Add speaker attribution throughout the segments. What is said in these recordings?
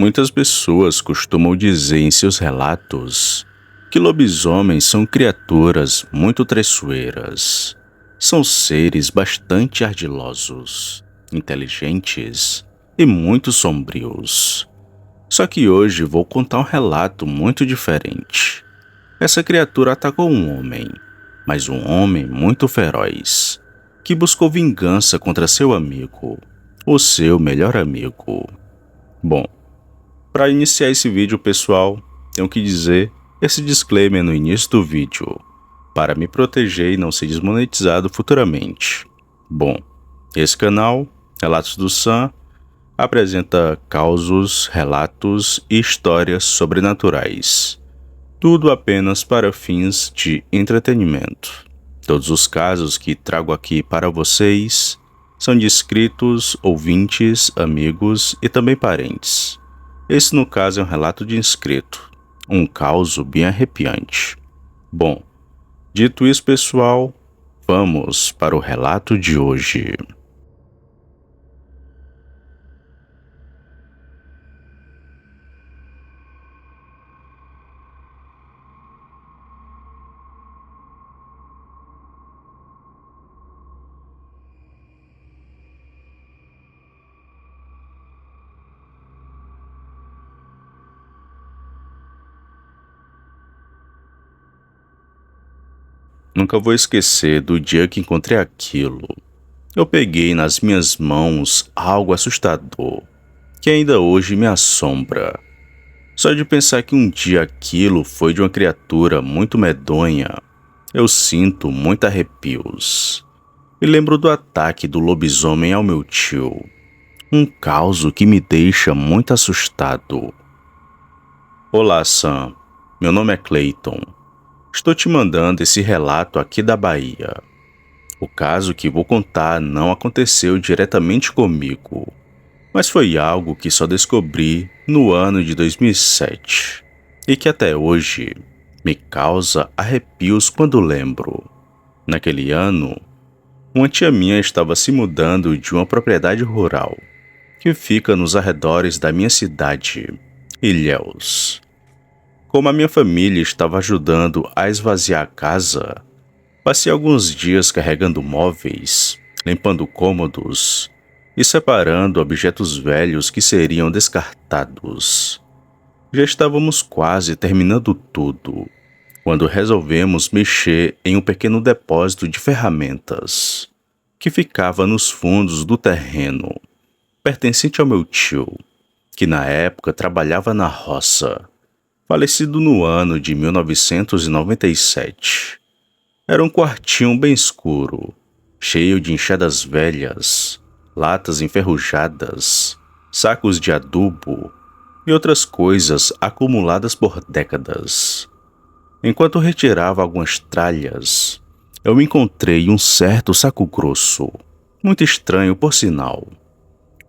Speaker 1: Muitas pessoas costumam dizer em seus relatos que lobisomens são criaturas muito traiçoeiras. São seres bastante ardilosos, inteligentes e muito sombrios. Só que hoje vou contar um relato muito diferente. Essa criatura atacou um homem, mas um homem muito feroz, que buscou vingança contra seu amigo, o seu melhor amigo. Bom, para iniciar esse vídeo, pessoal, tenho que dizer esse disclaimer no início do vídeo, para me proteger e não ser desmonetizado futuramente. Bom, esse canal, Relatos do Sam, apresenta causos, relatos e histórias sobrenaturais. Tudo apenas para fins de entretenimento. Todos os casos que trago aqui para vocês são de inscritos, ouvintes, amigos e também parentes. Esse, no caso, é um relato de inscrito, um caso bem arrepiante. Bom, dito isso, pessoal, vamos para o relato de hoje. Nunca vou esquecer do dia que encontrei aquilo. Eu peguei nas minhas mãos algo assustador, que ainda hoje me assombra. Só de pensar que um dia aquilo foi de uma criatura muito medonha, eu sinto muitos arrepios. Me lembro do ataque do lobisomem ao meu tio. Um caos que me deixa muito assustado. Olá, Sam. Meu nome é Clayton. Estou te mandando esse relato aqui da Bahia. O caso que vou contar não aconteceu diretamente comigo, mas foi algo que só descobri no ano de 2007 e que até hoje me causa arrepios quando lembro. Naquele ano, uma tia minha estava se mudando de uma propriedade rural que fica nos arredores da minha cidade, Ilhéus. Como a minha família estava ajudando a esvaziar a casa, passei alguns dias carregando móveis, limpando cômodos e separando objetos velhos que seriam descartados. Já estávamos quase terminando tudo, quando resolvemos mexer em um pequeno depósito de ferramentas, que ficava nos fundos do terreno, pertencente ao meu tio, que na época trabalhava na roça, falecido no ano de 1997. Era um quartinho bem escuro, cheio de enxadas velhas, latas enferrujadas, sacos de adubo e outras coisas acumuladas por décadas. Enquanto retirava algumas tralhas, eu encontrei um certo saco grosso, muito estranho por sinal.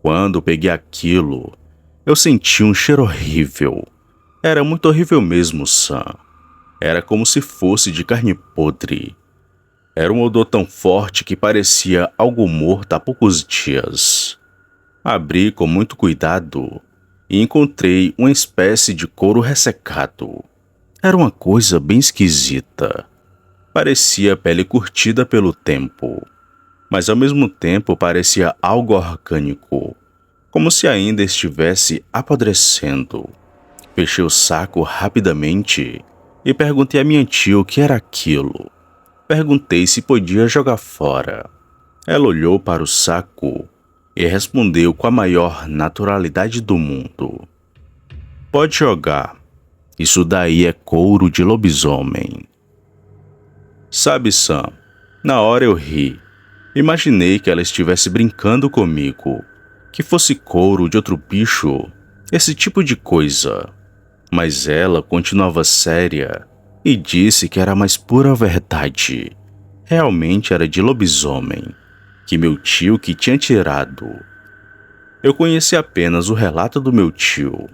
Speaker 1: Quando peguei aquilo, eu senti um cheiro horrível. Era muito horrível mesmo, Sam. Era como se fosse de carne podre. Era um odor tão forte que parecia algo morto há poucos dias. Abri com muito cuidado e encontrei uma espécie de couro ressecado. Era uma coisa bem esquisita. Parecia pele curtida pelo tempo, mas ao mesmo tempo parecia algo orgânico, como se ainda estivesse apodrecendo. Fechei o saco rapidamente e perguntei à minha tia o que era aquilo. Perguntei se podia jogar fora. Ela olhou para o saco e respondeu com a maior naturalidade do mundo: "Pode jogar. Isso daí é couro de lobisomem." Sabe, Sam, na hora eu ri. Imaginei que ela estivesse brincando comigo, que fosse couro de outro bicho, esse tipo de coisa. Mas ela continuava séria e disse que era a mais pura verdade. Realmente era de lobisomem, que meu tio que tinha tirado. Eu conheci apenas o relato do meu tio.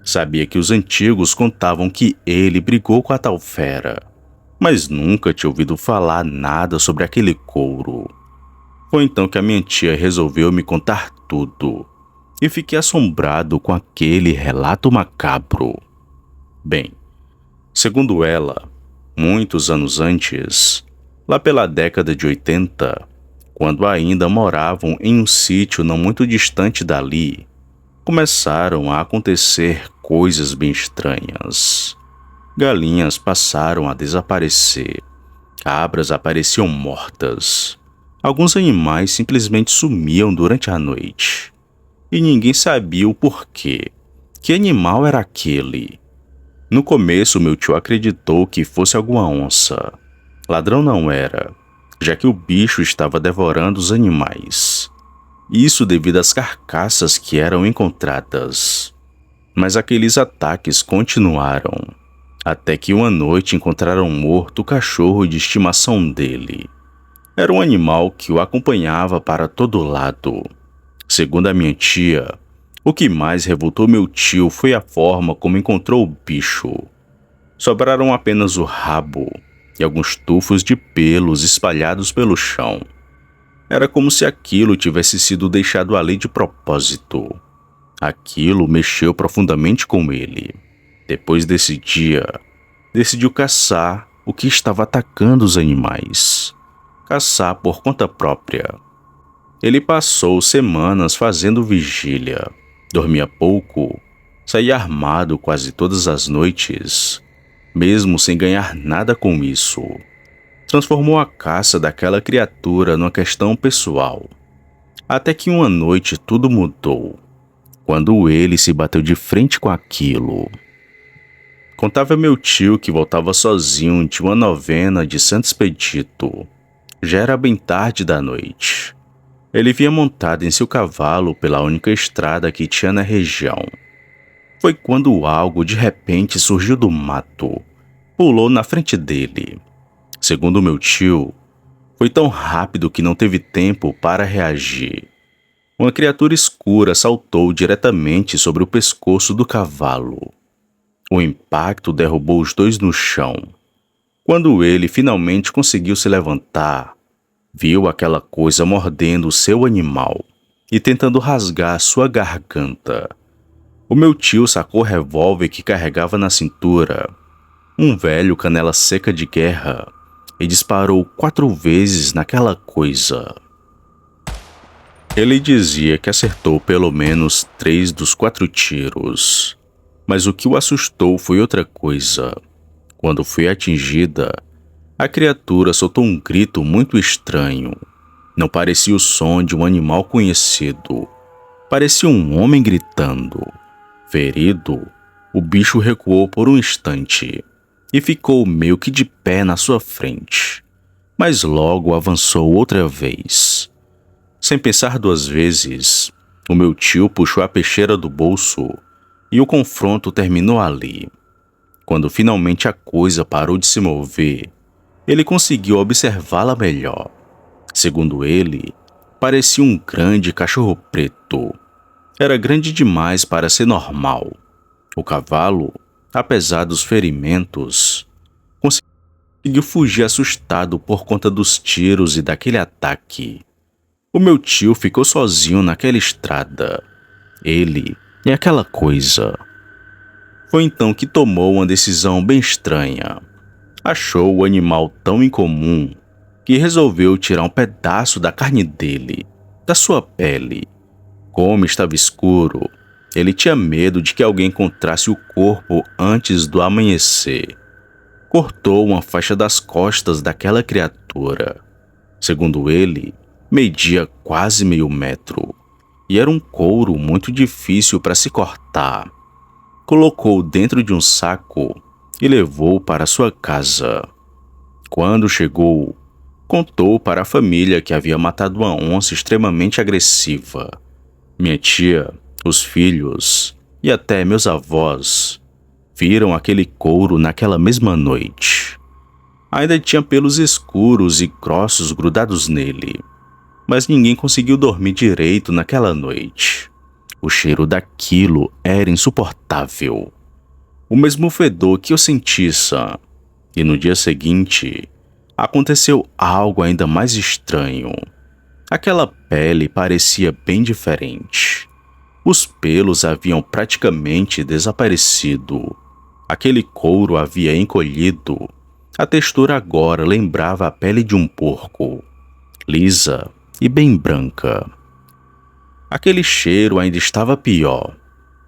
Speaker 1: Sabia que os antigos contavam que ele brigou com a tal fera, mas nunca tinha ouvido falar nada sobre aquele couro. Foi então que a minha tia resolveu me contar tudo. e fiquei assombrado com aquele relato macabro. Bem, segundo ela, muitos anos antes, lá pela década de 80, quando ainda moravam em um sítio não muito distante dali, começaram a acontecer coisas bem estranhas. Galinhas passaram a desaparecer, cabras apareciam mortas. Alguns animais simplesmente sumiam durante a noite. E ninguém sabia o porquê. Que animal era aquele? No começo, meu tio acreditou que fosse alguma onça. Ladrão não era, já que o bicho estava devorando os animais. Isso devido às carcaças que eram encontradas. Mas aqueles ataques continuaram, até que uma noite encontraram morto o cachorro de estimação dele. Era um animal que o acompanhava para todo lado. Segundo a minha tia, o que mais revoltou meu tio foi a forma como encontrou o bicho. Sobraram apenas o rabo e alguns tufos de pelos espalhados pelo chão. Era como se aquilo tivesse sido deixado ali de propósito. Aquilo mexeu profundamente com ele. Depois desse dia, decidiu caçar o que estava atacando os animais. Caçar por conta própria. Ele passou semanas fazendo vigília. Dormia pouco, saía armado quase todas as noites, mesmo sem ganhar nada com isso. Transformou a caça daquela criatura numa questão pessoal. Até que uma noite tudo mudou, quando ele se bateu de frente com aquilo. Contava meu tio que voltava sozinho de uma novena de Santo Expedito. Já era bem tarde da noite. Ele vinha montado em seu cavalo pela única estrada que tinha na região. Foi quando algo de repente surgiu do mato, pulou na frente dele. Segundo meu tio, foi tão rápido que não teve tempo para reagir. Uma criatura escura saltou diretamente sobre o pescoço do cavalo. O impacto derrubou os dois no chão. Quando ele finalmente conseguiu se levantar, viu aquela coisa mordendo o seu animal e tentando rasgar sua garganta. O meu tio sacou o revólver que carregava na cintura, um velho canela seca de guerra, e disparou 4 vezes naquela coisa. Ele dizia que acertou pelo menos 3 dos 4 tiros, mas o que o assustou foi outra coisa. Quando foi atingida, a criatura soltou um grito muito estranho. Não parecia o som de um animal conhecido. Parecia um homem gritando. Ferido, o bicho recuou por um instante e ficou meio que de pé na sua frente, mas logo avançou outra vez. Sem pensar 2 vezes, o meu tio puxou a peixeira do bolso e o confronto terminou ali. Quando finalmente a coisa parou de se mover, ele conseguiu observá-la melhor. Segundo ele, parecia um grande cachorro preto. Era grande demais para ser normal. O cavalo, apesar dos ferimentos, conseguiu fugir assustado por conta dos tiros e daquele ataque. O meu tio ficou sozinho naquela estrada. Ele e aquela coisa. Foi então que tomou uma decisão bem estranha. Achou o animal tão incomum que resolveu tirar um pedaço da carne dele, da sua pele. Como estava escuro, ele tinha medo de que alguém encontrasse o corpo antes do amanhecer. Cortou uma faixa das costas daquela criatura. Segundo ele, media quase meio metro e era um couro muito difícil para se cortar. Colocou dentro de um saco e levou para sua casa. Quando chegou, contou para a família que havia matado uma onça extremamente agressiva. Minha tia, os filhos e até meus avós viram aquele couro naquela mesma noite. Ainda tinha pelos escuros e grossos grudados nele, mas ninguém conseguiu dormir direito naquela noite. O cheiro daquilo era insuportável. O mesmo fedor que eu senti, Sam. E no dia seguinte, aconteceu algo ainda mais estranho. Aquela pele parecia bem diferente. Os pelos haviam praticamente desaparecido. Aquele couro havia encolhido. A textura agora lembrava a pele de um porco, lisa e bem branca. Aquele cheiro ainda estava pior.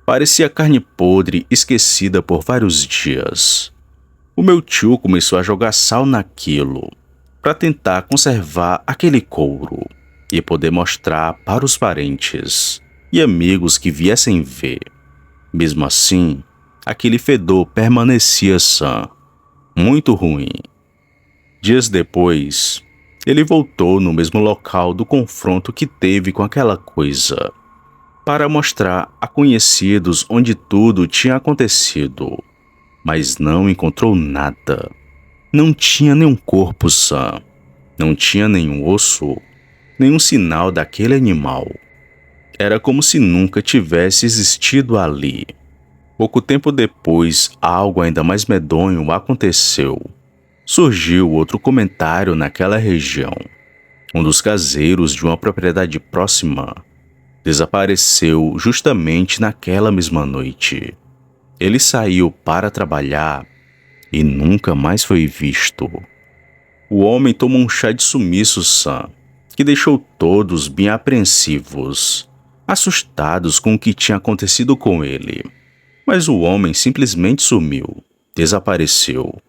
Speaker 1: Parecia carne podre esquecida por vários dias. O meu tio começou a jogar sal naquilo, para tentar conservar aquele couro e poder mostrar para os parentes e amigos que viessem ver. Mesmo assim, aquele fedor permanecia sã, muito ruim. Dias depois, ele voltou no mesmo local do confronto que teve com aquela coisa, para mostrar a conhecidos onde tudo tinha acontecido, mas não encontrou nada. Não tinha nenhum corpo sã, não tinha nenhum osso, nenhum sinal daquele animal. Era como se nunca tivesse existido ali. Pouco tempo depois, algo ainda mais medonho aconteceu. Surgiu outro comentário naquela região. Um dos caseiros de uma propriedade próxima desapareceu justamente naquela mesma noite. Ele saiu para trabalhar e nunca mais foi visto. O homem tomou um chá de sumiço sã, que deixou todos bem apreensivos, assustados com o que tinha acontecido com ele. Mas o homem simplesmente sumiu, desapareceu.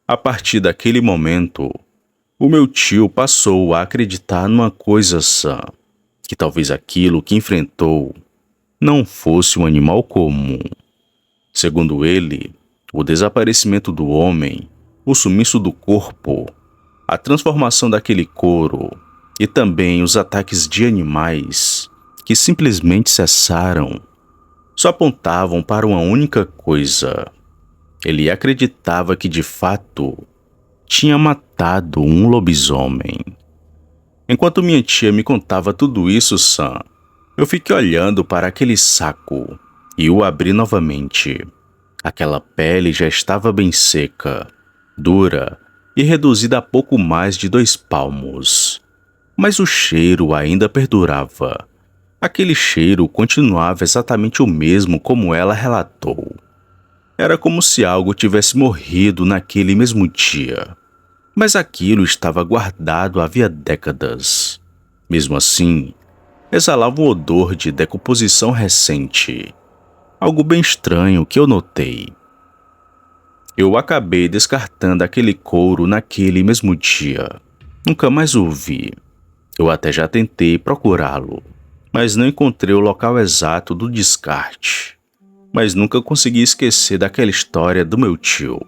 Speaker 1: A partir daquele momento, o meu tio passou a acreditar numa coisa sã, que talvez aquilo que enfrentou não fosse um animal comum. Segundo ele, o desaparecimento do homem, o sumiço do corpo, a transformação daquele couro e também os ataques de animais que simplesmente cessaram, só apontavam para uma única coisa. Ele acreditava que de fato tinha matado um lobisomem. Enquanto minha tia me contava tudo isso, Sam, eu fiquei olhando para aquele saco e o abri novamente. Aquela pele já estava bem seca, dura e reduzida a pouco mais de 2 palmos. Mas o cheiro ainda perdurava. Aquele cheiro continuava exatamente o mesmo como ela relatou. Era como se algo tivesse morrido naquele mesmo dia. Mas aquilo estava guardado havia décadas. Mesmo assim, exalava um odor de decomposição recente. Algo bem estranho que eu notei. Eu acabei descartando aquele couro naquele mesmo dia. Nunca mais o vi. Eu até já tentei procurá-lo, mas não encontrei o local exato do descarte. Mas nunca consegui esquecer daquela história do meu tio.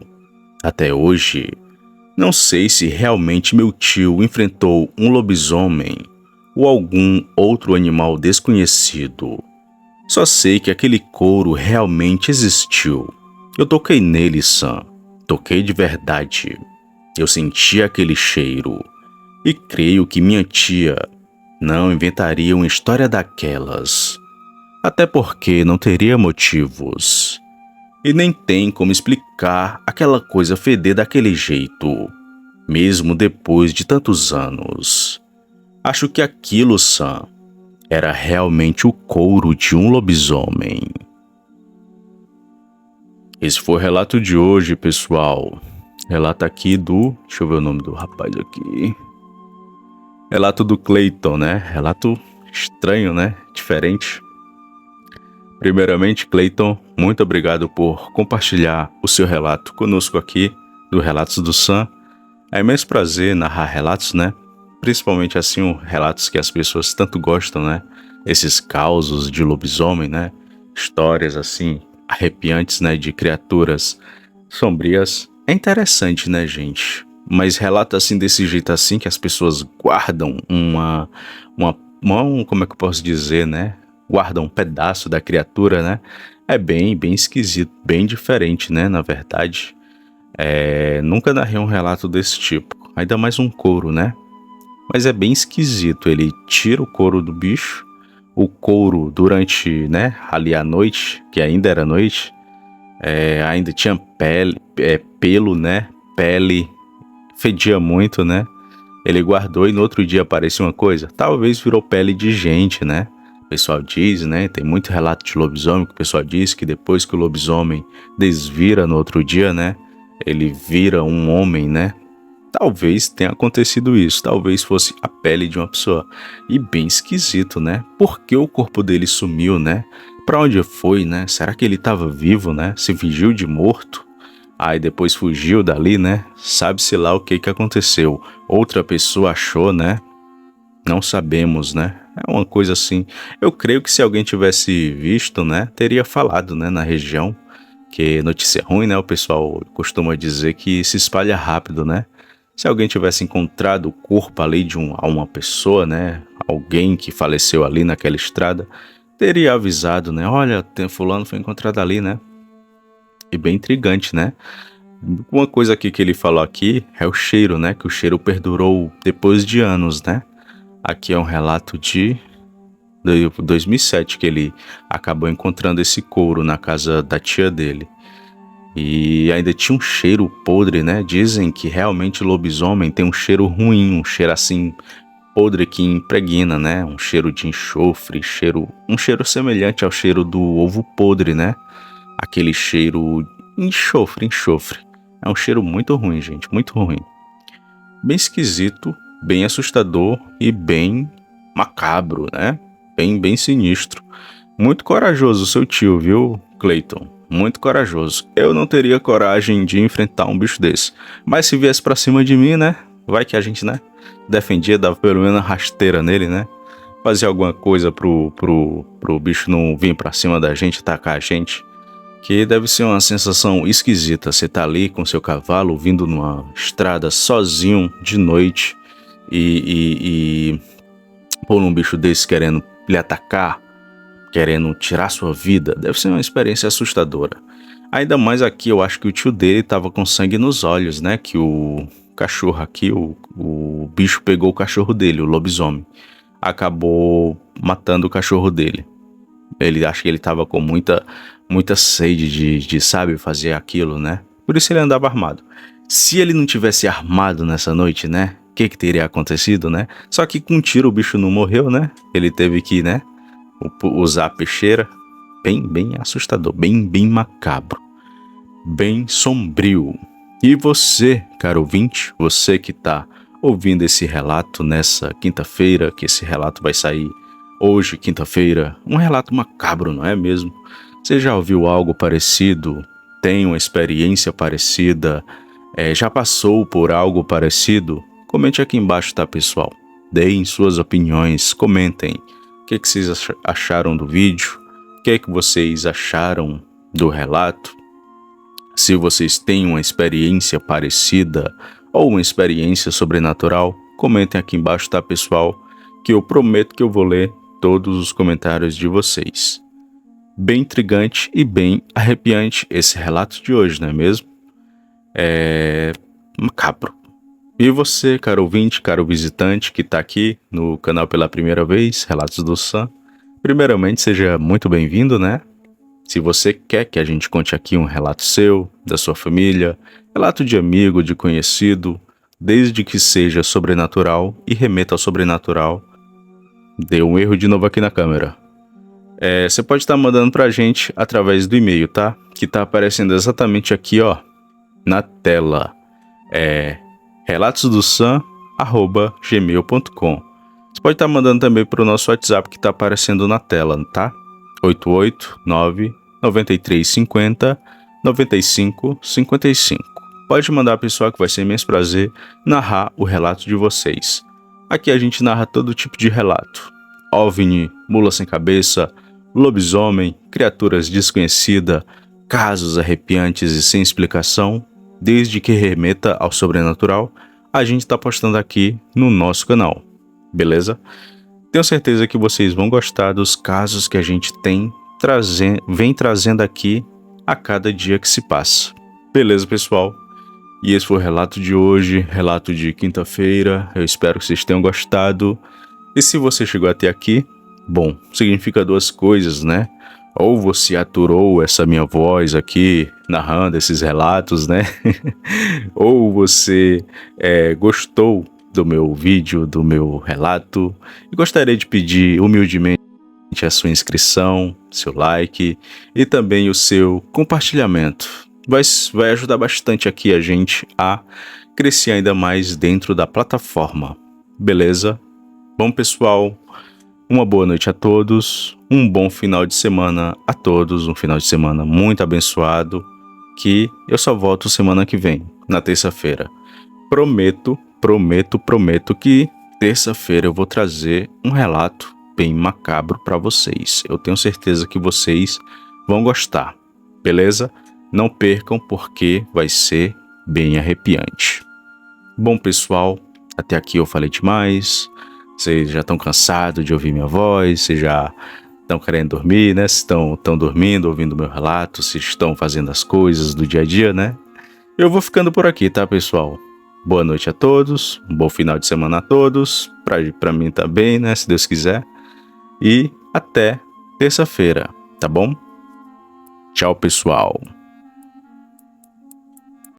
Speaker 1: Até hoje, não sei se realmente meu tio enfrentou um lobisomem ou algum outro animal desconhecido. Só sei que aquele couro realmente existiu. Eu toquei nele, Sam. Toquei de verdade. Eu senti aquele cheiro. E creio que minha tia não inventaria uma história daquelas. Até porque não teria motivos. E nem tem como explicar aquela coisa feder daquele jeito, mesmo depois de tantos anos. Acho que aquilo, Sam, era realmente o couro de um lobisomem. Esse foi o relato de hoje, pessoal. Relato aqui do... Deixa eu ver o nome do rapaz aqui. Relato do Clayton, né? Relato estranho, né? Diferente. Primeiramente, Clayton, muito obrigado por compartilhar o seu relato conosco aqui, do Relatos do Sam. É imenso prazer narrar relatos, né? Principalmente assim, relatos que as pessoas tanto gostam, né? Esses causos de lobisomem, né? Histórias assim, arrepiantes, né? De criaturas sombrias. É interessante, né, gente? Mas relato assim, desse jeito assim, que as pessoas guardam como é que eu posso dizer, né? Guardam um pedaço da criatura, né? É bem esquisito, bem diferente, né? Na verdade, nunca narrei um relato desse tipo, ainda mais um couro, né? Mas é bem esquisito, ele tira o couro do bicho, o couro durante, né? Ali à noite, que ainda era noite, ainda tinha pele, pelo, né? Pele, fedia muito, né? Ele guardou e no outro dia apareceu uma coisa, talvez virou pele de gente, né? O pessoal diz, né? Tem muito relato de lobisomem que o pessoal diz que depois que o lobisomem desvira no outro dia, né? Ele vira um homem, né? Talvez tenha acontecido isso, talvez fosse a pele de uma pessoa. E bem esquisito, né? Por que o corpo dele sumiu, né? Pra onde foi, né? Será que ele estava vivo, né? Se fingiu de morto? Aí depois fugiu dali, né? Sabe-se lá o que aconteceu. Outra pessoa achou, né? Não sabemos, né? É uma coisa assim. Eu creio que se alguém tivesse visto, né? Teria falado, né? Na região. Que notícia ruim, né? O pessoal costuma dizer que se espalha rápido, né? Se alguém tivesse encontrado o corpo ali de uma pessoa, né? Alguém que faleceu ali naquela estrada, teria avisado, né? Olha, tem fulano foi encontrado ali, né? E bem intrigante, né? Uma coisa aqui que ele falou aqui é o cheiro, né? Que o cheiro perdurou depois de anos, né? Aqui é um relato de 2007 que ele acabou encontrando esse couro na casa da tia dele. E ainda tinha um cheiro podre, né? Dizem que realmente lobisomem tem um cheiro ruim, um cheiro assim podre que impregna, né? Um cheiro de enxofre, um cheiro semelhante ao cheiro do ovo podre, né? Aquele cheiro enxofre. É um cheiro muito ruim, gente, muito ruim. Bem esquisito, bem assustador e bem macabro, né? Bem sinistro. Muito corajoso seu tio, viu, Clayton? Muito corajoso. Eu não teria coragem de enfrentar um bicho desse. Mas se viesse pra cima de mim, né? Vai que a gente, né? Defendia, dava pelo menos rasteira nele, né? Fazia alguma coisa pro bicho não vir pra cima da gente, atacar a gente. Que deve ser uma sensação esquisita. Você tá ali com seu cavalo vindo numa estrada sozinho de noite e por um bicho desse querendo lhe atacar, querendo tirar sua vida. Deve ser uma experiência assustadora. Ainda mais aqui, eu acho que o tio dele tava com sangue nos olhos, né? Que o cachorro aqui, o bicho pegou o cachorro dele, o lobisomem. Acabou matando o cachorro dele. Ele acha que ele tava com muita sede de sabe, fazer aquilo, né? Por isso ele andava armado. Se ele não tivesse armado nessa noite, né? O que teria acontecido, né? Só que com um tiro o bicho não morreu, né? Ele teve que, né? Usar a peixeira. Bem assustador, bem macabro. Bem sombrio. E você, caro ouvinte, você que tá ouvindo esse relato nessa quinta-feira, que esse relato vai sair hoje, quinta-feira, um relato macabro, não é mesmo? Você já ouviu algo parecido? Tem uma experiência parecida? Já passou por algo parecido? Comente aqui embaixo, tá, pessoal? Deem suas opiniões, comentem. O que vocês acharam do vídeo? O que vocês acharam do relato? Se vocês têm uma experiência parecida ou uma experiência sobrenatural, comentem aqui embaixo, tá, pessoal? Que eu prometo que eu vou ler todos os comentários de vocês. Bem intrigante e bem arrepiante esse relato de hoje, não é mesmo? É macabro. E você, caro ouvinte, caro visitante que está aqui no canal pela primeira vez, Relatos do Sam, primeiramente seja muito bem-vindo, né? Se você quer que a gente conte aqui um relato seu, da sua família, relato de amigo, de conhecido, desde que seja sobrenatural e remeta ao sobrenatural. Deu um erro de novo aqui na câmera. Você pode estar mandando pra gente através do e-mail, tá? Que tá aparecendo exatamente aqui, ó, na tela. relatosdosam@gmail.com. Você pode estar mandando também pro nosso WhatsApp que tá aparecendo na tela, tá? 889-9350-9555. Pode mandar, pessoal, que vai ser imenso prazer narrar o relato de vocês. Aqui a gente narra todo tipo de relato. OVNI, mula sem cabeça, lobisomem, criaturas desconhecidas, casos arrepiantes e sem explicação, desde que remeta ao sobrenatural, a gente tá postando aqui no nosso canal, beleza? Tenho certeza que vocês vão gostar dos casos que a gente vem trazendo aqui a cada dia que se passa. Beleza, pessoal? E esse foi o relato de hoje, relato de quinta-feira. Eu espero que vocês tenham gostado. E se você chegou até aqui, bom, significa duas coisas, né? Ou você aturou essa minha voz aqui, narrando esses relatos, né? Ou você gostou do meu vídeo, do meu relato. E gostaria de pedir humildemente a sua inscrição, seu like e também o seu compartilhamento. Vai ajudar bastante aqui a gente a crescer ainda mais dentro da plataforma, beleza? Bom, pessoal, uma boa noite a todos, um bom final de semana a todos, um final de semana muito abençoado, que eu só volto semana que vem, na terça-feira. Prometo que terça-feira eu vou trazer um relato bem macabro para vocês. Eu tenho certeza que vocês vão gostar, beleza? Não percam porque vai ser bem arrepiante. Bom, pessoal, até aqui eu falei demais. Vocês já estão cansados de ouvir minha voz, vocês já estão querendo dormir, né? Se estão dormindo, ouvindo meu relato, se estão fazendo as coisas do dia a dia, né? Eu vou ficando por aqui, tá, pessoal? Boa noite a todos, um bom final de semana a todos, pra mim também, né, se Deus quiser. E até terça-feira, tá bom? Tchau, pessoal.